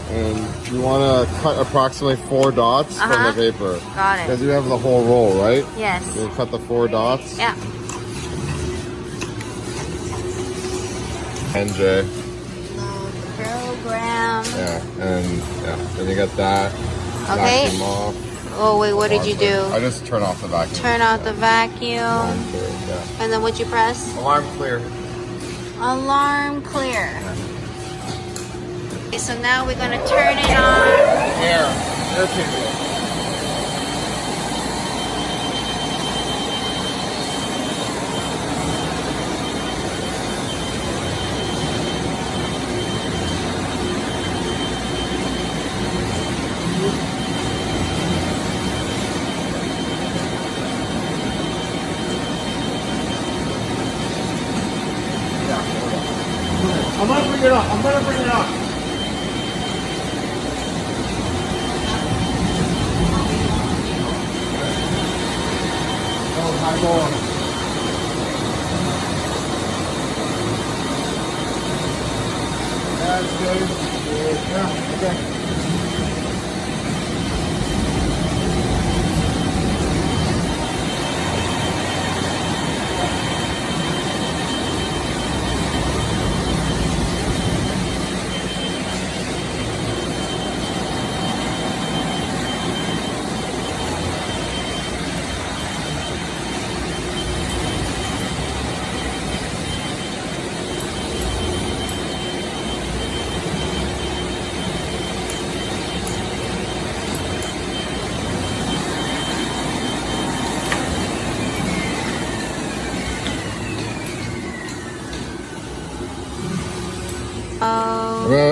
And you want to cut approximately 4 dots from the paper. Got it. Because you have the whole roll, right? Yes. You cut the 4 dots. Yeah. NJ. Program. Yeah, and then you got that. Okay. Vacuum off. Oh wait, what did you do? I just turn off the vacuum. Turn off the vacuum. Alarm clear, yeah. And then what'd you press? Alarm clear. Alarm clear. Okay, so now we're gonna turn it on. Air people. I'm gonna bring it up. I'm gonna bring it up. Oh, high ball. That's good. Yeah, okay.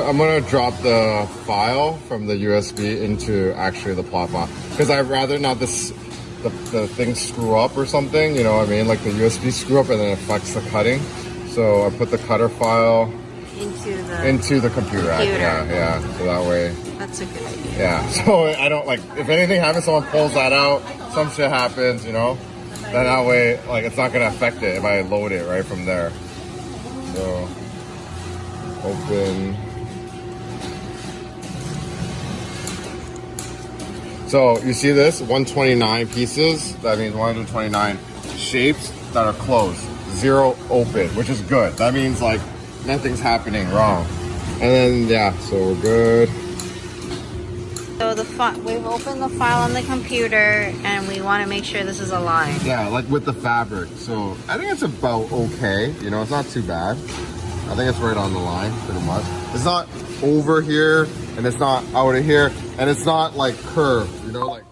I'm gonna drop the file from the USB into actually the plot file because I'd rather not the thing screw up or something, you know what I mean? Like the USB screw up and then it affects the cutting. So I put the cutter file into the computer. Yeah. So that way. That's a good idea. Yeah. So I don't like if anything happens, someone pulls that out, some shit happens, you know. Then that way, like it's not gonna affect it if I load it right from there. So open. So you see this 129 pieces, that means 129 shapes that are closed, 0 open, which is good. That means like nothing's happening wrong. And then so we're good. So we've opened the file on the computer and we want to make sure this is aligned. Yeah, like with the fabric. So I think it's about okay, you know, it's not too bad. I think it's right on the line, pretty much. It's not over here, and it's not out of here, and it's not like curved, you know, like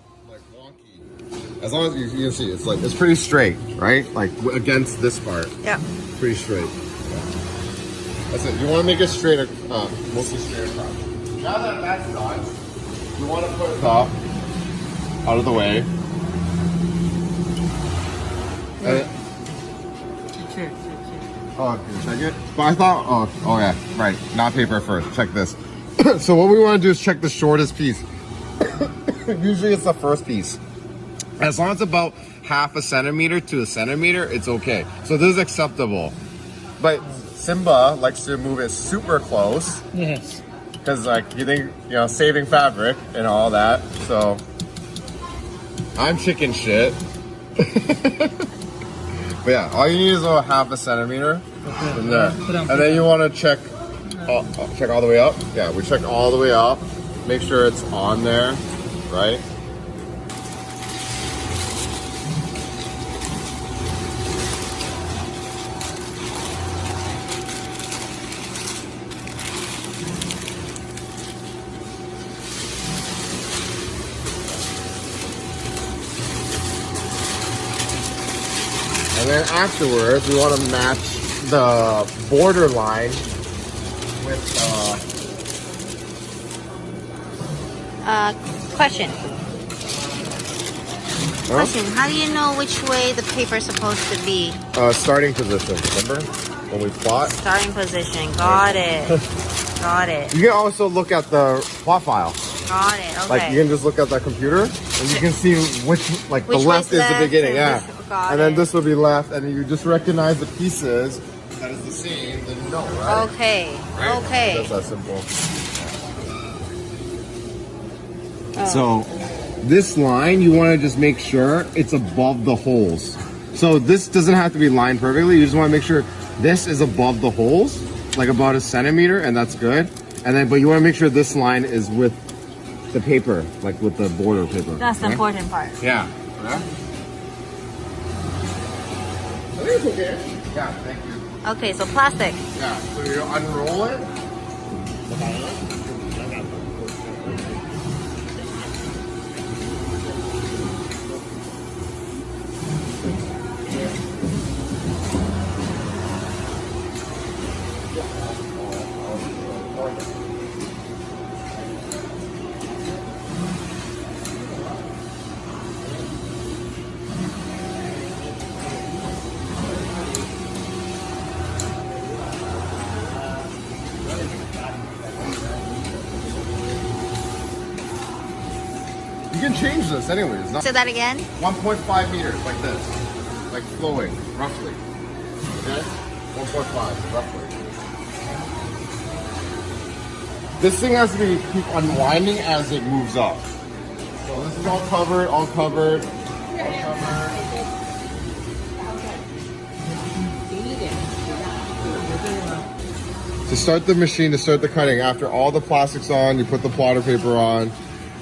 wonky. As long as you can see, it's like, it's pretty straight, right? Like against this part. Yeah. Pretty straight. Yeah. That's it. You want to make it straight, mostly straight across. Now that that's done, you want to put the top out of the way. And oh, can you check it? But I thought, oh yeah, right. Not paper first. Check this. So what we want to do is check the shortest piece. Usually it's the first piece. As long as it's about half a centimeter to a centimeter, it's okay. So this is acceptable. But Simba likes to move it super close. Yes. Because like you think, you know, saving fabric and all that. So I'm chicken shit. But yeah, all you need is about half a centimeter from there. And then you want to check all the way up. Yeah, we check all the way up. Make sure it's on there, right? And then afterwards, we want to match the border line with Question. Question. How do you know which way the paper is supposed to be? Starting position, remember? When we plot? Starting position. Got it. Got it. You can also look at the plot file. Got it. Okay. Like you can just look at that computer and you can see which the left is the beginning, yeah. And then this will be left, and you just recognize the pieces that is the same, then you know, right? Okay. Right? Okay. That's that simple. So this line, you want to just make sure it's above the holes. So this doesn't have to be lined perfectly. You just want to make sure this is above the holes, like about 1 centimeter, and that's good. And then, but you want to make sure this line is with the paper, like with the border paper. That's the important part. Yeah. I think it's okay. Yeah, thank you. Okay, so plastic. Yeah, so you unroll it. You can change this anyways. Say that again. 1.5 meters, like this. Like flowing, roughly. Okay? 1.5, roughly. This thing has to be keep unwinding as it moves up. So this is all covered, all covered, all covered. To start the machine, to start the cutting, after all the plastic's on, you put the plotter paper on,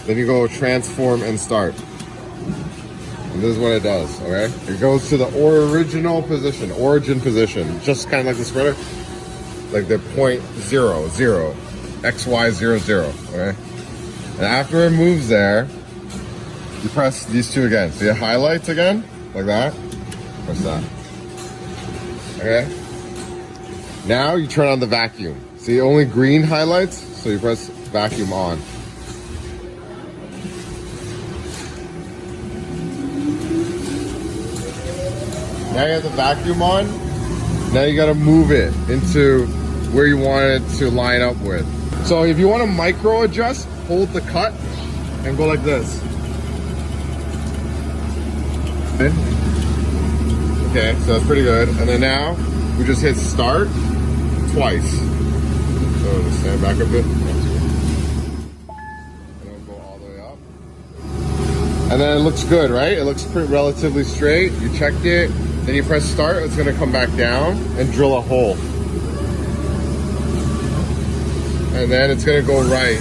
then you go transform and start. And this is what it does, okay? It goes to the original position, origin position, just kind of like the spreader, like the 0.00, XY00, okay? And after it moves there, you press these two again. So you highlights again, like that, press that, okay? Now you turn on the vacuum. See, only green highlights, so you press vacuum on. Now you have the vacuum on. Now you gotta move it into where you want it to line up with. So if you want to micro adjust, hold the cut and go like this. Okay, so that's pretty good. And then now we just hit start twice. So just stand back a bit. And then go all the way up. And then it looks good, right? It looks pretty relatively straight. You checked it. Then you press start. It's going to come back down and drill a hole. And then it's going to go right.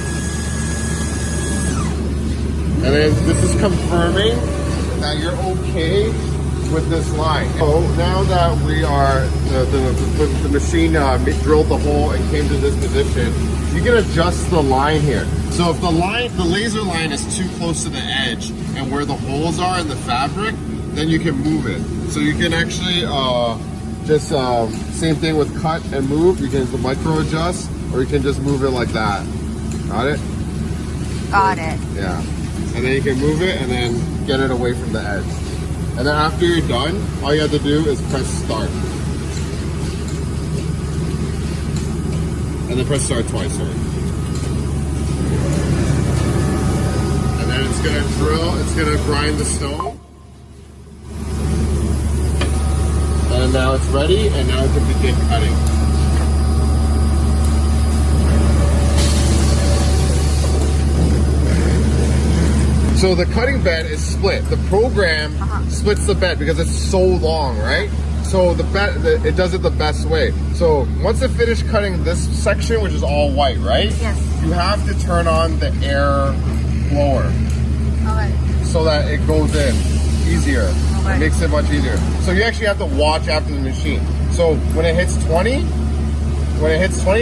And then this is confirming that you're okay with this line. So now that we are, the machine drilled the hole and came to this position, you can adjust the line here. So if the laser line is too close to the edge and where the holes are in the fabric, then you can move it. So you can actually same thing with cut and move. You can micro adjust, or you can just move it like that. Got it? Got it. Yeah. And then you can move it and then get it away from the edge. And then after you're done, all you have to do is press start. And then press start twice, sorry. And then it's gonna drill, it's gonna grind the stone. And now it's ready, and now it can begin cutting. So the cutting bed is split. The program splits the bed because it's so long, right? So it does it the best way. So once it finished cutting this section, which is all white, right? Yes. You have to turn on the air blower. Okay. So that it goes in easier. Okay. It makes it much easier. So you actually have to watch after the machine. So when it hits 20,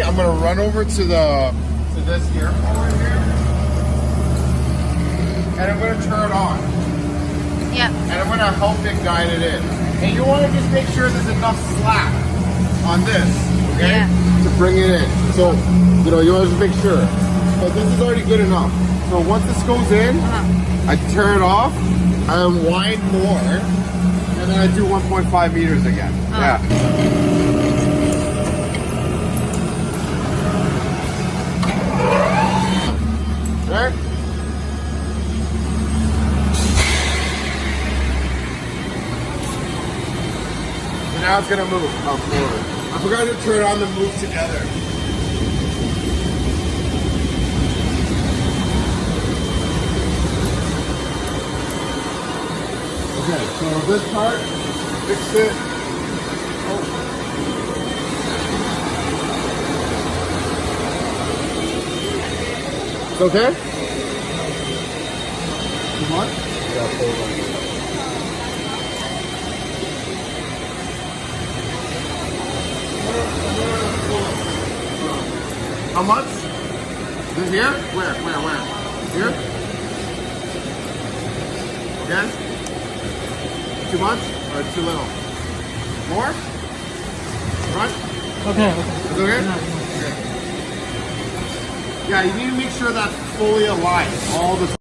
I'm gonna run over to this here over here. And I'm going to turn it on. Yep. And I'm going to help it guide it in. And you want to just make sure there's enough slack on this, okay? Yeah. To bring it in. So, you want to just make sure. But this is already good enough. So once this goes in, I turn it off, I unwind more, and then I do 1.5 meters again. Yeah. There. Now it's gonna move forward. I forgot to turn on the move together. So this part, fix it. It's okay? Too much? How much? This here? Where? Here? Okay? Too much or too little? More? Right? Okay. Is it okay? Yeah, you need to make sure that's fully aligned all the time.